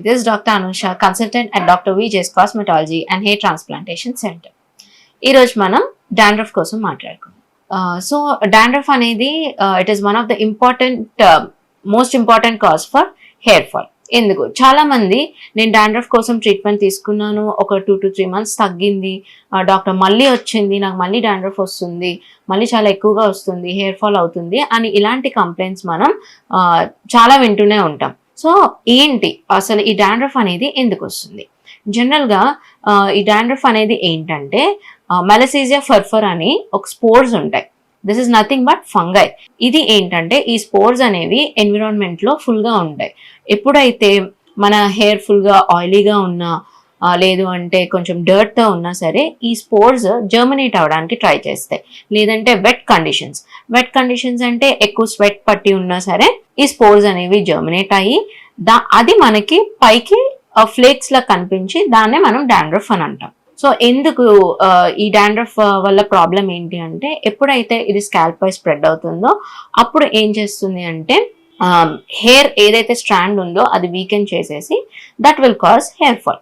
this is Dr. Anusha, consultant at Dr. Vijay's Cosmetology and Hair Transplantation Center. ఈ రోజు మనం dandruff కోసం మాట్లాడుకుందాం. సో డాండ్రఫ్ అనేది it is one of the most important cause for hair fall. ఎందుకు చాలా మంది నేను డాండ్రఫ్ కోసం ట్రీట్మెంట్ తీసుకున్నాను, ఒక 2 to 3 months తగ్గింది, డాక్టర్ మళ్ళీ వచ్చింది, నాకు మళ్ళీ డాండ్రఫ్ వస్తుంది, మళ్ళీ చాలా ఎక్కువగా వస్తుంది, హెయిర్ ఫాల్ అవుతుంది అని ఇలాంటి కంప్లైంట్స్ మనం చాలా వింటూనే ఉంటాం. సో ఏంటి అసలు ఈ డాండ్రఫ్ అనేది ఎందుకు వస్తుంది? జనరల్గా ఈ డాండ్రఫ్ అనేది ఏంటంటే మెలసీజియా ఫర్ఫర్ అని ఒక స్పోర్స్ ఉంటాయి. This is nothing but fungi. ఇది ఏంటంటే ఈ స్పోర్స్ అనేవి ఎన్విరాన్మెంట్లో ఫుల్గా ఉంటాయి. ఎప్పుడైతే మన హెయిర్ ఫుల్గా ఆయిలీగా ఉన్నా లేదు అంటే కొంచెం డర్ట్తో ఉన్నా సరే ఈ స్పోర్స్ జర్మినేట్ అవ్వడానికి ట్రై చేస్తాయి. లేదంటే వెట్ కండిషన్స్ అంటే ఎక్కువ స్వెట్ పట్టి ఉన్నా సరే ఈ స్పోర్స్ అనేవి జర్మినేట్ అయ్యి అది మనకి పైకి ఫ్లేక్స్ లా కనిపించి దాన్నే మనం డాండ్రఫ్ అని అంటాం. సో ఎందుకు ఈ డాండ్రఫ్ వల్ల ప్రాబ్లం ఏంటి అంటే ఎప్పుడైతే ఇది స్కాల్ప్ పై స్ప్రెడ్ అవుతుందో అప్పుడు ఏం చేస్తుంది అంటే హెయిర్ ఏదైతే స్ట్రాండ్ ఉందో అది వీకెన్ చేసేసి that will cause hair fall.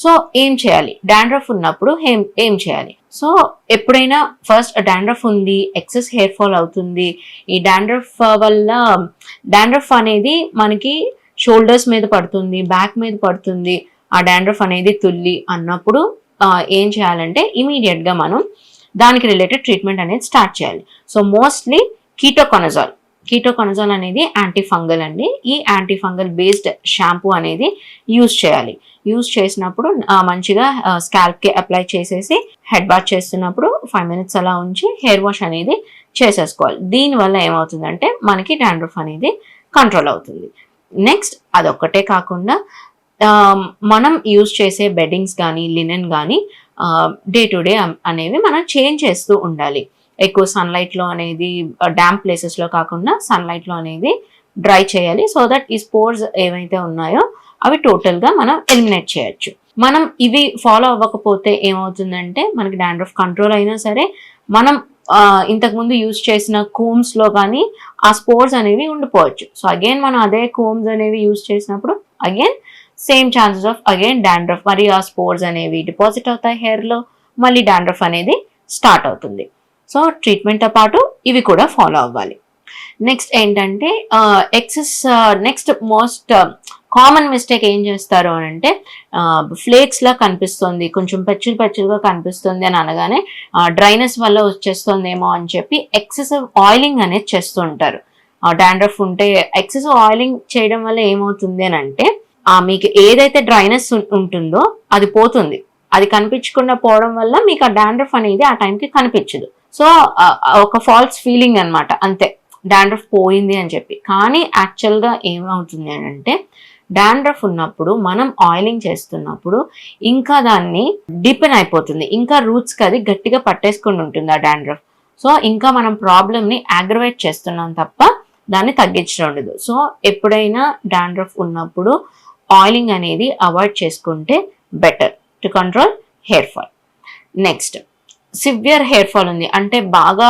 So ఏం చేయాలి? డాండ్రఫ్ ఉన్నప్పుడు ఏం చేయాలి? సో ఎప్పుడైనా ఫస్ట్ డాండ్రఫ్ ఉంది, ఎక్సెస్ హెయిర్ ఫాల్ అవుతుంది, ఈ డాండ్రఫ్ వల్ల డాండ్రఫ్ అనేది మనకి షోల్డర్స్ మీద పడుతుంది, బ్యాక్ మీద పడుతుంది, ఆ డాండ్రఫ్ అనేది తుల్లి అన్నప్పుడు ఏం చేయాలంటే ఇమీడియట్ గా మనం దానికి రిలేటెడ్ ట్రీట్మెంట్ అనేది స్టార్ట్ చేయాలి. సో మోస్ట్లీ కీటోకొనజాల్ అనేది యాంటీ ఫంగల్ అండి. ఈ యాంటీ ఫంగల్ బేస్డ్ షాంపూ అనేది యూజ్ చేయాలి. యూజ్ చేసినప్పుడు మంచిగా స్కాల్ప్ కి అప్లై చేసేసి హెడ్ బాత్ చేస్తున్నప్పుడు 5 minutes అలా ఉంచి హెయిర్ వాష్ అనేది చేసేసుకోవాలి. దీనివల్ల ఏమవుతుందంటే మనకి డాండ్రఫ్ అనేది కంట్రోల్ అవుతుంది. నెక్స్ట్ అదొక్కటే కాకుండా మనం యూజ్ చేసే బెడ్డింగ్స్ కానీ లినెన్ కానీ డే టు డే అనేవి మనం చేంజ్ చేస్తూ ఉండాలి. ఎక్కువ సన్లైట్లో అనేది డ్యాంప్ ప్లేసెస్లో కాకుండా సన్లైట్లో అనేది డ్రై చేయాలి. సో దట్ ఈ స్పోర్స్ ఏవైతే ఉన్నాయో అవి టోటల్గా మనం ఎలిమినేట్ చేయొచ్చు. మనం ఇవి ఫాలో అవ్వకపోతే ఏమవుతుందంటే మనకి డాండ్రఫ్ కంట్రోల్ అయినా సరే మనం ఇంతకుముందు యూజ్ చేసిన కోమ్స్లో కానీ ఆ స్పోర్స్ అనేవి ఉండిపోవచ్చు. సో అగైన్ మనం అదే కోమ్స్ అనేవి యూజ్ చేసినప్పుడు again same chances of again dandruff, మరి ఆ స్పోర్స్ అనేవి డిపాజిట్ అవుతాయి హెయిర్లో, మళ్ళీ డాండ్రఫ్ అనేది స్టార్ట్ అవుతుంది. సో ట్రీట్మెంట్తో పాటు ఇవి కూడా ఫాలో అవ్వాలి. నెక్స్ట్ ఏంటంటే నెక్స్ట్ మోస్ట్ కామన్ మిస్టేక్ ఏం చేస్తారు అని అంటే ఫ్లేక్స్ లా కనిపిస్తుంది, కొంచెం పెచ్చులుగా కనిపిస్తుంది అని అనగానే డ్రైనెస్ వల్ల వచ్చేస్తుందేమో అని చెప్పి ఎక్సెసివ్ ఆయిలింగ్ అనేది చేస్తూ ఉంటారు. డాండ్రఫ్ ఉంటే ఎక్సెసివ్ ఆయిలింగ్ చేయడం వల్ల ఏమవుతుంది అని అంటే మీకు ఏదైతే డ్రైనెస్ ఉంటుందో అది పోతుంది. అది కనిపించకుండా పోవడం వల్ల మీకు ఆ డాండ్రఫ్ అనేది ఆ టైంకి కనిపించదు. సో ఒక ఫాల్స్ ఫీలింగ్ అనమాట, అంతే, డాండ్రఫ్ పోయింది అని చెప్పి. కానీ యాక్చువల్గా ఏమవుతుంది అని అంటే డాండ్రఫ్ ఉన్నప్పుడు మనం ఆయిలింగ్ చేస్తున్నప్పుడు ఇంకా దాన్ని డిపెన్ అయిపోతుంది, ఇంకా రూట్స్కి అది గట్టిగా పట్టేసుకుని ఉంటుంది ఆ డాండ్రఫ్. సో ఇంకా మనం ప్రాబ్లమ్ని అగ్రవేట్ చేస్తున్నాం తప్ప దాన్ని తగ్గించడం ఉండదు. సో ఎప్పుడైనా డాండ్రఫ్ ఉన్నప్పుడు ఆయిలింగ్ అనేది అవాయిడ్ చేసుకుంటే better to control hair fall. Next severe hair fall ఉంది అంటే బాగా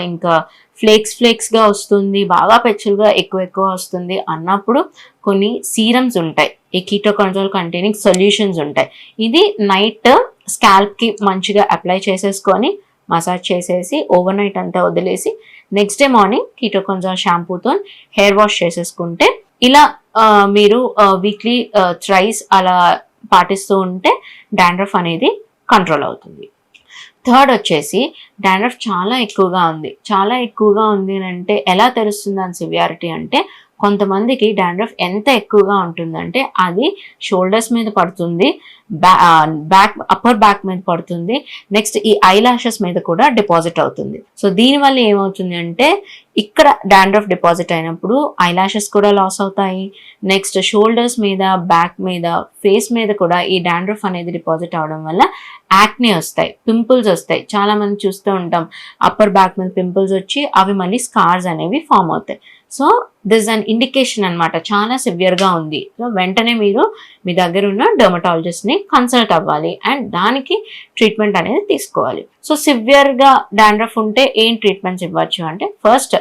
ఇంకా ఫ్లేక్స్గా వస్తుంది, బాగా పెచ్చులుగా ఎక్కువ వస్తుంది అన్నప్పుడు కొన్ని సీరమ్స్ ఉంటాయి, ఈ కీటోకొనజాల్ కంటైనింగ్ సొల్యూషన్స్ ఉంటాయి. ఇది నైట్ స్కాల్ప్కి మంచిగా అప్లై చేసేసుకొని మసాజ్ చేసేసి ఓవర్ నైట్ అంతా వదిలేసి నెక్స్ట్ డే మార్నింగ్ కీటోకొనజాల్ షాంపూతో హెయిర్ వాష్ చేసేసుకుంటే ఇలా మీరు వీక్లీ థ్రైస్ అలా పాటిస్తూ ఉంటే డాండ్రఫ్ అనేది కంట్రోల్ అవుతుంది. థర్డ్ వచ్చేసి డాండ్రఫ్ చాలా ఎక్కువగా ఉంది అంటే ఎలా తెలుస్తుంది అని సివియారిటీ అంటే కొంతమందికి డాండ్రఫ్ ఎంత ఎక్కువగా ఉంటుందంటే అది షోల్డర్స్ మీద పడుతుంది, అప్పర్ బ్యాక్ మీద పడుతుంది, నెక్స్ట్ ఈ ఐ లాషెస్ మీద కూడా డిపాజిట్ అవుతుంది. సో దీనివల్ల ఏమవుతుంది అంటే ఇక్కడ డాండ్రఫ్ డిపాజిట్ అయినప్పుడు ఐ లాషెస్ కూడా లాస్ అవుతాయి, నెక్స్ట్ షోల్డర్స్ మీద, బ్యాక్ మీద, ఫేస్ మీద కూడా ఈ డాండ్రఫ్ అనేది డిపాజిట్ అవడం వల్ల యాక్నే వస్తాయి, పింపుల్స్ వస్తాయి. చాలా మంది చూస్తూ ఉంటాం అప్పర్ బ్యాక్ మీద పింపుల్స్ వచ్చి అవి మళ్ళీ స్కార్స్ అనేవి ఫామ్ అవుతాయి. సో దిస్ అన్ ఇండికేషన్ అనమాట, చాలా సివియర్గా ఉంది. సో వెంటనే మీరు మీ దగ్గర ఉన్న డెర్మటాలజిస్ట్ని కన్సల్ట్ అవ్వాలి అండ్ దానికి ట్రీట్మెంట్ అనేది తీసుకోవాలి. సో సివియర్గా డాండ్రఫ్ ఉంటే ఏం ట్రీట్మెంట్స్ ఇవ్వచ్చు అంటే ఫస్ట్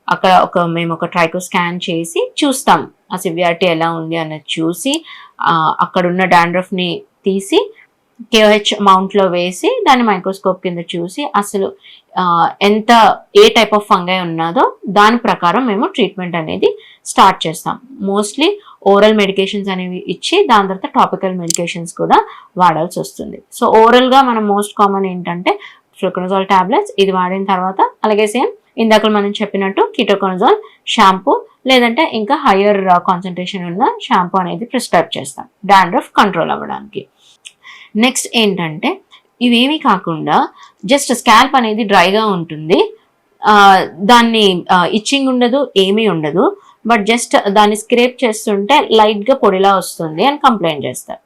అక్కడ మేము ఒక ట్రైకో స్కాన్ చేసి చూస్తాం ఆ సివియారిటీ ఎలా ఉంది అన్నది చూసి అక్కడున్న డాండ్రఫ్ని తీసి KOH మౌంట్లో వేసి దాన్ని మైక్రోస్కోప్ కింద చూసి అసలు ఎంత ఏ టైప్ ఆఫ్ ఫంగై ఉన్నదో దాని ప్రకారం మేము ట్రీట్మెంట్ అనేది స్టార్ట్ చేస్తాం. మోస్ట్లీ ఓరల్ మెడికేషన్స్ అనేవి ఇచ్చి దాని తర్వాత టాపికల్ మెడికేషన్స్ కూడా వాడాల్సి వస్తుంది. సో ఓరల్గా మనం మోస్ట్ కామన్ ఏంటంటే ఫ్లూకొనజోల్ టాబ్లెట్స్, ఇది వాడిన తర్వాత అలాగే సేమ్ ఇందాక మనం చెప్పినట్టు కీటోకొనజోల్ షాంపూ లేదంటే ఇంకా హయ్యర్ కాన్సన్ట్రేషన్ ఉన్న షాంపూ అనేది ప్రిస్క్రైబ్ చేస్తాం డాండ్రఫ్ కంట్రోల్ అవ్వడానికి. నెక్స్ట్ ఏంటంటే ఇవేమీ కాకుండా జస్ట్ స్కాల్ప్ అనేది డ్రైగా ఉంటుంది, దాన్ని ఇచ్చింగ్ ఉండదు, ఏమీ ఉండదు, బట్ జస్ట్ దాన్ని స్క్రేప్ చేస్తుంటే లైట్గా పొడిలా వస్తుంది అని కంప్లైంట్ చేస్తారు.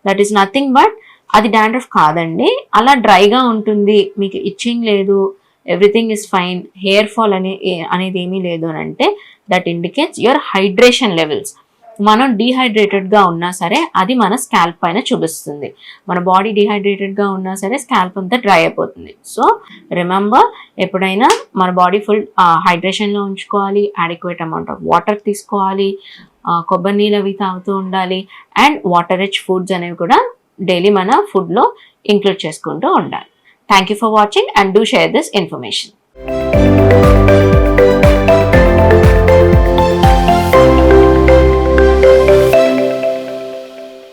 దట్ ఈస్ నథింగ్ బట్ అది డాండ్రఫ్ కాదండి. అలా డ్రైగా ఉంటుంది, మీకు ఇచ్చింగ్ లేదు, everything is fine, hair fall అనేది ఏమీ లేదు అని అంటే that indicates your hydration levels. మనం డీహైడ్రేటెడ్గా ఉన్నా సరే అది మన స్కాల్ప్ పైన చూపిస్తుంది. మన బాడీ డీహైడ్రేటెడ్గా ఉన్నా సరే స్కాల్ప్ అంతా డ్రై అయిపోతుంది. సో రిమెంబర్, ఎప్పుడైనా మన బాడీ ఫుల్ హైడ్రేషన్లో ఉంచుకోవాలి, అడిక్వేట్ అమౌంట్ ఆఫ్ వాటర్ తీసుకోవాలి, కొబ్బరి నీళ్ళు అవి తాగుతూ ఉండాలి, అండ్ వాటర్ రిచ్ ఫుడ్స్ అనేవి కూడా డైలీ మన ఫుడ్లో ఇంక్లూడ్ చేసుకుంటూ ఉండాలి. Thank you for watching and do share this information.